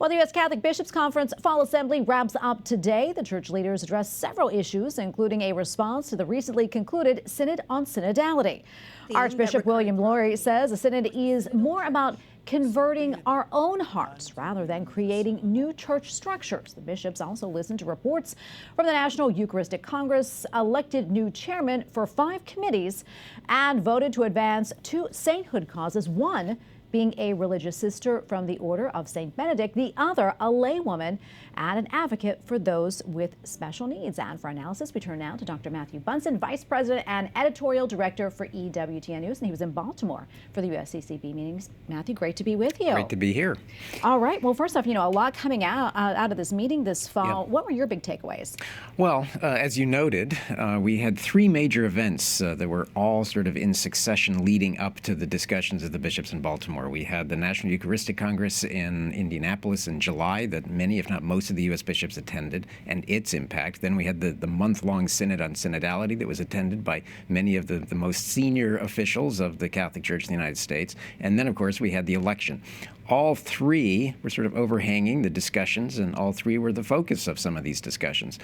Well, the U.S. Catholic Bishops' Conference Fall Assembly wraps up today. The church leaders addressed several issues, including a response to the recently concluded Synod on Synodality. Archbishop William Lori says the Synod is more about converting our own hearts rather than creating new church structures. The bishops also listened to reports from the National Eucharistic Congress, elected new chairmen for 5 committees, and voted to advance 2 sainthood causes, one being a religious sister from the Order of Saint Benedict, the other a laywoman and an advocate for those with special needs. And for analysis, we turn now to Dr. Matthew Bunson, Vice President and Editorial Director for EWTN News, and he was in Baltimore for the USCCB meetings. Matthew, great to be with you. Great to be here. All right. Well, first off, a lot coming out of this meeting this fall. What were your big takeaways? Well, as you noted, we had 3 major events that were all sort of in succession leading up to the discussions of the bishops in Baltimore. We had the National Eucharistic Congress in Indianapolis in July that many, if not most, of the U.S. bishops attended, and its impact. Then we had the month-long Synod on Synodality that was attended by many of the most senior officials of the Catholic Church in the United States. And then, of course, we had the election. All 3 were sort of overhanging the discussions, and all 3 were the focus of some of these discussions.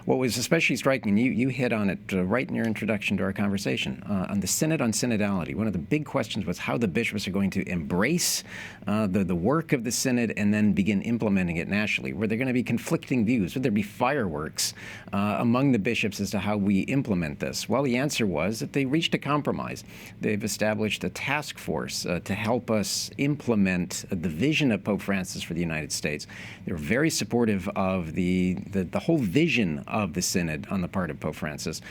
What was especially striking, you hit on it right in your introduction to our conversation, on the Synod on Synodality. One of the big questions was how the bishops are going to embrace the work of the Synod and then begin implementing it nationally. Were there going to be conflicting views? Would there be fireworks among the bishops as to how we implement this? Well, the answer was that they reached a compromise. They've established a task force to help us implement the vision of Pope Francis for the United States. They were very supportive of the whole vision of the Synod on the part of Pope Francis.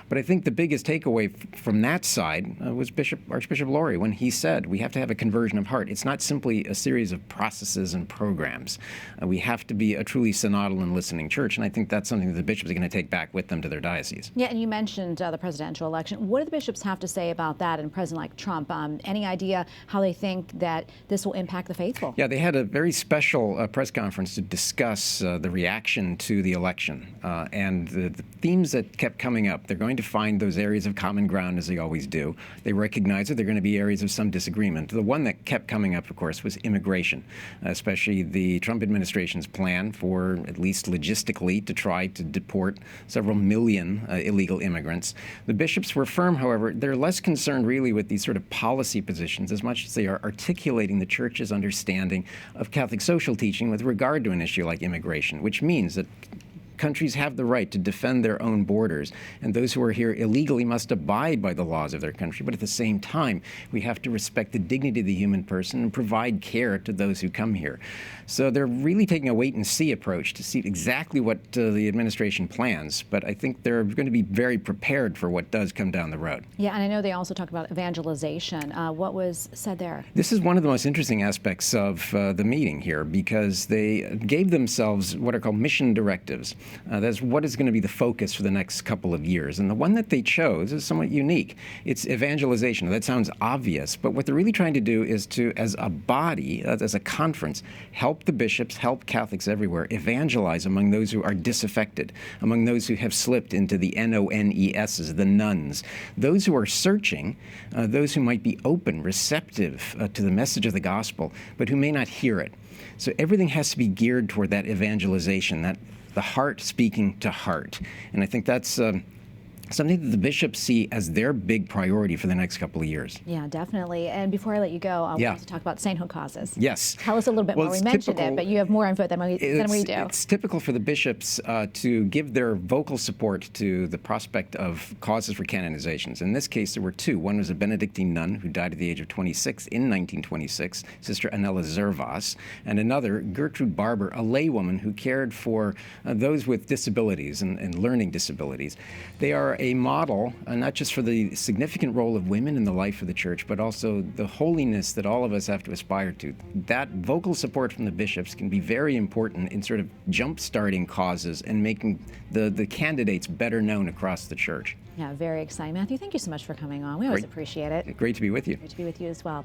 But I think the biggest takeaway from that side was Archbishop Lori when he said we have to have a conversion of heart. It's not simply a series of processes and programs. We have to be a truly synodal and listening church, and I think that's something that the bishops are going to take back with them to their diocese. Yeah, and you mentioned the presidential election. What do the bishops have to say about that and a president like Trump? Any idea how they think that this will impact the faithful? Yeah, they had a very special press conference to discuss the reaction to the election and the themes that kept coming up. They're going to find those areas of common ground, as they always do. They recognize that there are going to be areas of some disagreement. The one that kept coming up, of course, was immigration, especially the Trump administration's plan for, at least logistically, to try to deport several million illegal immigrants. The bishops were firm, however. They're less concerned really with these sort of policy positions as much as they are articulating the Church's understanding of Catholic social teaching with regard to an issue like immigration, which means that countries have the right to defend their own borders, and those who are here illegally must abide by the laws of their country. But at the same time, we have to respect the dignity of the human person and provide care to those who come here. So they're really taking a wait-and-see approach to see exactly what the administration plans, but I think they're going to be very prepared for what does come down the road. Yeah, and I know they also talked about evangelization. What was said there? This is one of the most interesting aspects of the meeting here, because they gave themselves what are called mission directives. That's what is going to be the focus for the next couple of years. And the one that they chose is somewhat unique. It's evangelization. That sounds obvious, but what they're really trying to do is to, as a body, as a conference, help the bishops, help Catholics everywhere, evangelize among those who are disaffected, among those who have slipped into the NONESs, the nuns, those who are searching, those who might be open, receptive to the message of the gospel, but who may not hear it. So everything has to be geared toward that evangelization, that the heart speaking to heart. And I think that's something that the bishops see as their big priority for the next couple of years. Yeah, definitely. And before I let you go, I want to talk about sainthood causes. Yes. Tell us a little bit more. We mentioned it, but you have more info than we do. It's typical for the bishops to give their vocal support to the prospect of causes for canonizations. In this case, there were 2. One was a Benedictine nun who died at the age of 26 in 1926, Sister Anela Zervas, and another, Gertrude Barber, a laywoman who cared for those with disabilities and learning disabilities. They are a model, not just for the significant role of women in the life of the Church, but also the holiness that all of us have to aspire to. That vocal support from the bishops can be very important in sort of jump-starting causes and making the candidates better known across the Church. Yeah, very exciting. Matthew, thank you so much for coming on. We always appreciate it. Great to be with you. Great to be with you as well.